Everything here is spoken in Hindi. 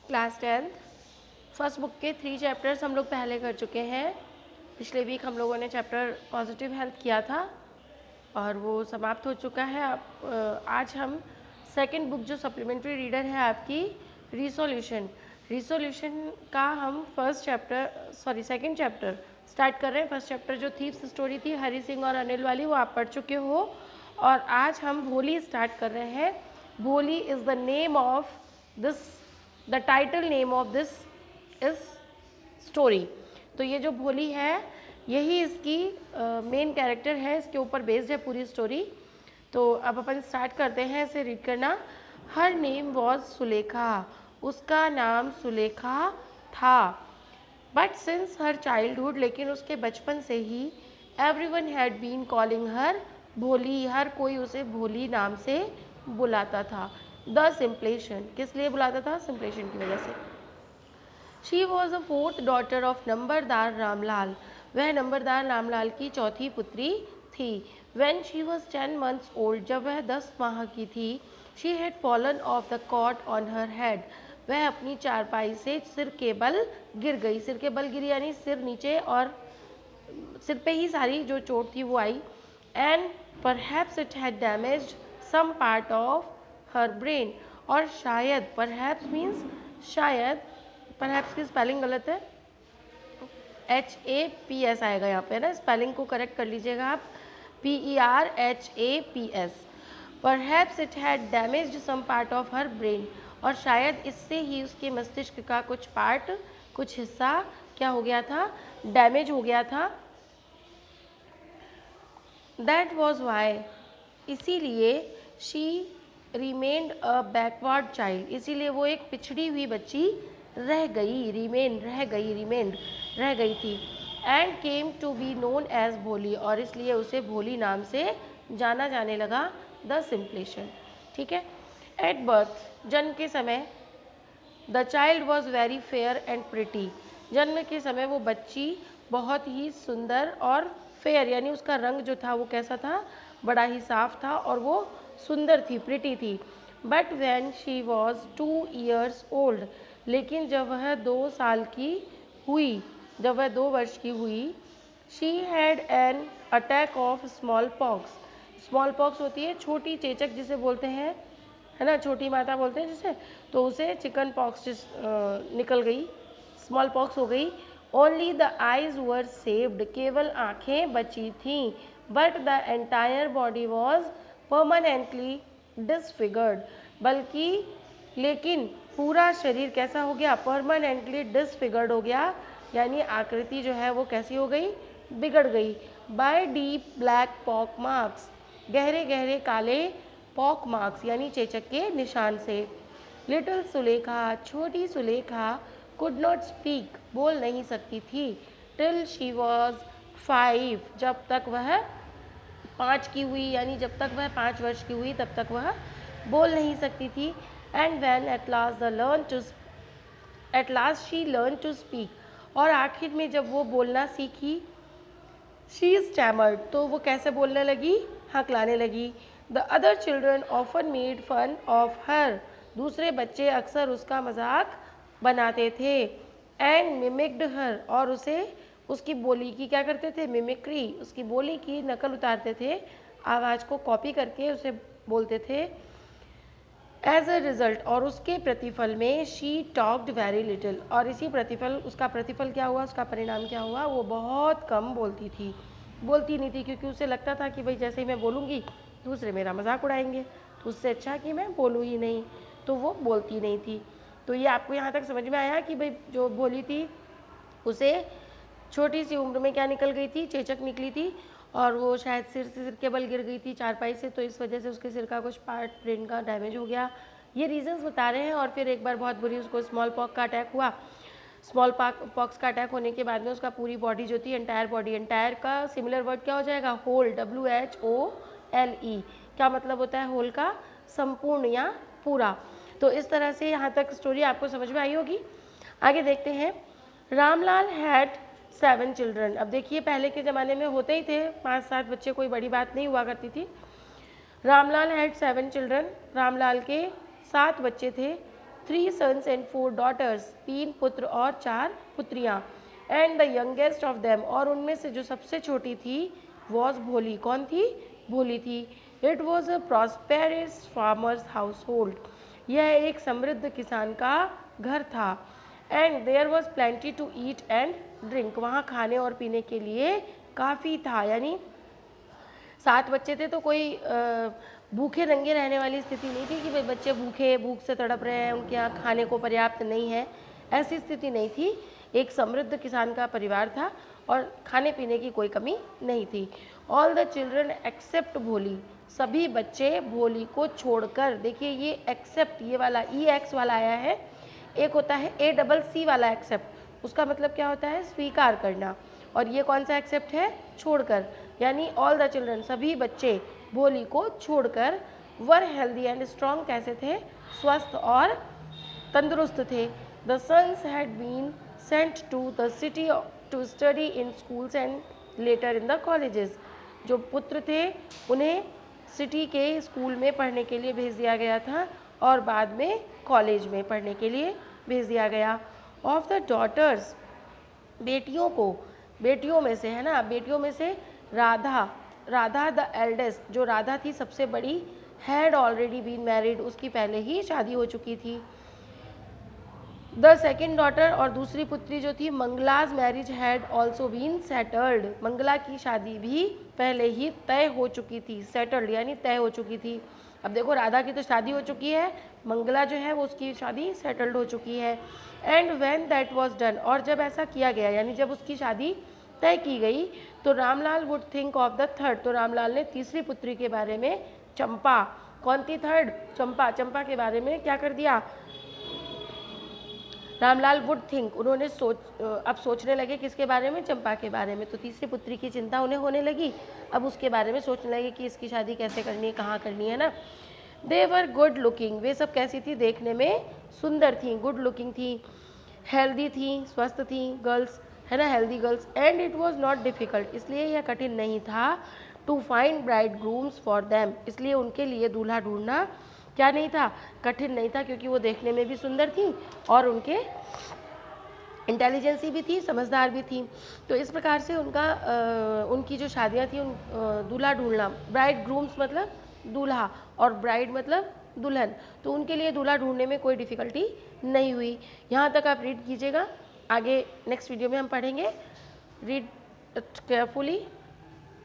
क्लास 10th फर्स्ट बुक के 3 चैप्टर्स हम लोग पहले कर चुके हैं। पिछले वीक हम लोगों ने चैप्टर पॉजिटिव हेल्थ किया था और वो समाप्त हो चुका है। अब आज हम सेकंड बुक जो सप्लीमेंट्री रीडर है आपकी रिसोल्यूशन का हम सेकंड चैप्टर स्टार्ट कर रहे हैं। फर्स्ट चैप्टर जो थीव्स स्टोरी थी हरी सिंह और अनिल वाली, वो आप पढ़ चुके हो। और आज हम भोली स्टार्ट कर रहे हैं। भोली is the name of this, the title name of this is story. तो ये जो भोली है यही इसकी मेन कैरेक्टर है, इसके ऊपर बेस्ड है पूरी स्टोरी। तो अब अपन स्टार्ट करते हैं इसे रीड करना। हर नेम वॉज सुलेखा, उसका नाम सुलेखा था। बट सिंस हर चाइल्डहुड, लेकिन उसके बचपन से ही, everyone had been calling her Bholi, हर कोई उसे भोली नाम से बुलाता था। द सिंपलेशन, किस लिए बुलाता था? सिंपलेशन की वजह से। She was a fourth daughter of नंबरदार रामलाल, वह नंबरदार रामलाल की चौथी पुत्री थी। When she was 10 months old, जब वह 10 माह की थी, she had fallen off the cot on her head, वह अपनी चारपाई से सिर के बल गिर गई। सिर के बल गिरी यानी सिर नीचे और सिर पे ही सारी जो चोट थी वो आई। And perhaps it had damaged some part of her brain, और शायद, perhaps means शायद, perhaps की स्पेलिंग गलत है, HAPS आएगा यहाँ पे ना, स्पेलिंग को करेक्ट कर लीजिएगा आप, PERHAPS। Perhaps it had damaged some part of her brain, और शायद इससे ही उसके मस्तिष्क का कुछ पार्ट, कुछ हिस्सा क्या हो गया था? डैमेज हो गया था। That was why, इसीलिए she remained a backward child, इसीलिए वो एक पिछड़ी हुई बच्ची रह गई, remained रह गई थी। And came to be known as भोली, और इसलिए उसे भोली नाम से जाना जाने लगा, द सिंपलेशन। ठीक है। एट बर्थ, जन्म के समय, the child was very fair and pretty, जन्म के समय वो बच्ची बहुत ही सुंदर और फेयर यानी उसका रंग जो था वो कैसा था? बड़ा ही साफ था और वो सुंदर थी, प्रिटी थी। But when she was 2 years old, लेकिन जब वह 2 साल की हुई, जब वह 2 वर्ष की हुई, she had an attack of small pox. Small pox होती है छोटी चेचक जिसे बोलते हैं, है ना, छोटी माता बोलते हैं जिसे, तो उसे चिकन पॉक्स निकल गई, स्मॉल पॉक्स हो गई। Only the eyes were saved, केवल आँखें बची थीं। But the entire body was permanently disfigured, बल्कि लेकिन पूरा शरीर कैसा हो गया? परमानेंटली डिसफिगर्ड हो गया, यानी आकृति जो है वो कैसी हो गई? बिगड़ गई। By deep black pock marks, गहरे गहरे काले पॉक मार्क्स यानी चेचक के निशान से। लिटिल सुलेखा, छोटी सुलेखा, कुड नॉट स्पीक, बोल नहीं सकती थी। टिल शी वॉज 5, जब तक वह 5 की हुई, यानी जब तक वह 5 वर्ष की हुई तब तक वह बोल नहीं सकती थी। And when at last she learn to speak, और आखिर में जब वो बोलना सीखी, शी स्टैमर्ड, तो वो कैसे बोलने लगी? हकलाने लगी। The other children often made fun of her, दूसरे बच्चे अक्सर उसका मजाक बनाते थे। एंड मिमिक्ड हर, और उसे उसकी बोली की क्या करते थे? मिमिक्री, उसकी बोली की नकल उतारते थे, आवाज़ को कॉपी करके उसे बोलते थे। एज अ रिजल्ट, और उसके प्रतिफल में, शी टॉक्ड वेरी लिटिल, और इसी प्रतिफल, उसका प्रतिफल क्या हुआ? उसका परिणाम क्या हुआ? वो बहुत कम बोलती थी, बोलती नहीं थी, क्योंकि उसे लगता था कि भाई जैसे ही मैं बोलूँगी दूसरे मेरा मजाक उड़ाएंगे, तो उससे अच्छा कि मैं बोलूँ ही नहीं, तो वो बोलती नहीं थी। तो ये आपको यहाँ तक समझ में आया कि भाई जो बोली थी उसे छोटी सी उम्र में क्या निकल गई थी? चेचक निकली थी, और वो शायद सिर के बल गिर गई थी चारपाई से, तो इस वजह से उसके सिर का कुछ पार्ट ब्रेन का डैमेज हो गया। ये रीजंस बता रहे हैं। और फिर एक बार बहुत बुरी उसको स्मॉल पॉक्स का अटैक हुआ। स्मॉल पॉक्स का अटैक होने के बाद में उसका पूरी बॉडी जो थी, एंटायर बॉडी, एंटायर का सिमिलर वर्ड क्या हो जाएगा? Whole, WHOLE। क्या मतलब होता है होल का? संपूर्ण या पूरा। तो इस तरह से यहाँ तक स्टोरी आपको समझ में आई होगी। आगे देखते हैं। Ramlal had 7 children. अब देखिए पहले के ज़माने में होते ही थे 5-7 बच्चे, कोई बड़ी बात नहीं हुआ करती थी। रामलाल हैड 7 चिल्ड्रन, रामलाल के 7 बच्चे थे। 3 sons and 4 daughters, 3 पुत्र और 4 पुत्रियाँ। And the youngest of them, और उनमें से जो सबसे छोटी थी वॉज भोली। कौन थी? भोली थी। It was a prosperous farmer's household, यह एक समृद्ध किसान का घर था। And there was plenty to eat and drink, वहाँ खाने और पीने के लिए काफ़ी था। यानी 7 बच्चे थे तो कोई भूखे नंगे रहने वाली स्थिति नहीं थी कि भाई बच्चे भूख से तड़प रहे हैं, उनके यहाँ खाने को पर्याप्त नहीं है, ऐसी स्थिति नहीं थी। एक समृद्ध किसान का परिवार था और खाने पीने की कोई कमी नहीं थी। ऑल द चिल्ड्रन एक्सेप्ट भोली, सभी बच्चे भोली को छोड़कर, देखिए ये एक्सेप्ट, ये वाला EX वाला आया है, एक होता है ACC वाला एक्सेप्ट, उसका मतलब क्या होता है? स्वीकार करना, और ये कौन सा एक्सेप्ट है? छोड़कर। यानी ऑल द चिल्ड्रन, सभी बच्चे भोली को छोड़कर वर हेल्दी एंड स्ट्रॉन्ग, कैसे थे? स्वस्थ और तंदुरुस्त थे। The sons had been sent to the city to study in schools and later in the colleges, जो पुत्र थे उन्हें सिटी के स्कूल में पढ़ने के लिए भेज दिया गया था और बाद में कॉलेज में पढ़ने के लिए भेज दिया गया। ऑफ द डॉटर्स, बेटियों को, बेटियों में से है ना, बेटियों में से राधा द एल्डेस्ट, जो राधा थी सबसे बड़ी, हैड ऑलरेडी बीन मैरिड, उसकी पहले ही शादी हो चुकी थी। द सेकेंड डॉटर, और दूसरी पुत्री जो थी, Mangala's marriage had also been settled, Mangala की शादी भी पहले ही तय हो चुकी थी। सेटल्ड यानी तय हो चुकी थी। अब देखो राधा की तो शादी हो चुकी है, मंगला जो है वो उसकी शादी सेटल्ड हो चुकी है। And when that was done, और जब ऐसा किया गया यानी जब उसकी शादी तय की गई, तो Ramlal would think of the third, तो रामलाल ने तीसरी पुत्री के बारे में, चंपा, कौन थी थर्ड? चंपा, चंपा के बारे में क्या कर दिया? रामलाल वुड थिंक, उन्होंने अब सोचने लगे किसके बारे में? चंपा के बारे में। तो तीसरी पुत्री की चिंता उन्हें होने लगी, अब उसके बारे में सोचने लगे कि इसकी शादी कैसे करनी है, कहाँ करनी है ना। दे वर गुड लुकिंग, वे सब कैसी थी? देखने में सुंदर थी, गुड लुकिंग थी, हेल्दी थी, स्वस्थ थी, गर्ल्स है ना, healthy girls. And it was not difficult, इसलिए यह कठिन नहीं था, to find bridegrooms for them, इसलिए उनके लिए दूल्हा ढूंढना क्या नहीं था? कठिन नहीं था, क्योंकि वो देखने में भी सुंदर थी और उनके इंटेलिजेंसी भी थी, समझदार भी थी। तो इस प्रकार से उनकी जो शादियाँ थी, दूल्हा ढूंढना, ब्राइड ग्रूम्स मतलब दूल्हा और ब्राइड मतलब दुल्हन, तो उनके लिए दूल्हा ढूंढने में कोई डिफ़िकल्टी नहीं हुई। यहाँ तक आप रीड कीजिएगा, आगे नेक्स्ट वीडियो में हम पढ़ेंगे। Read carefully.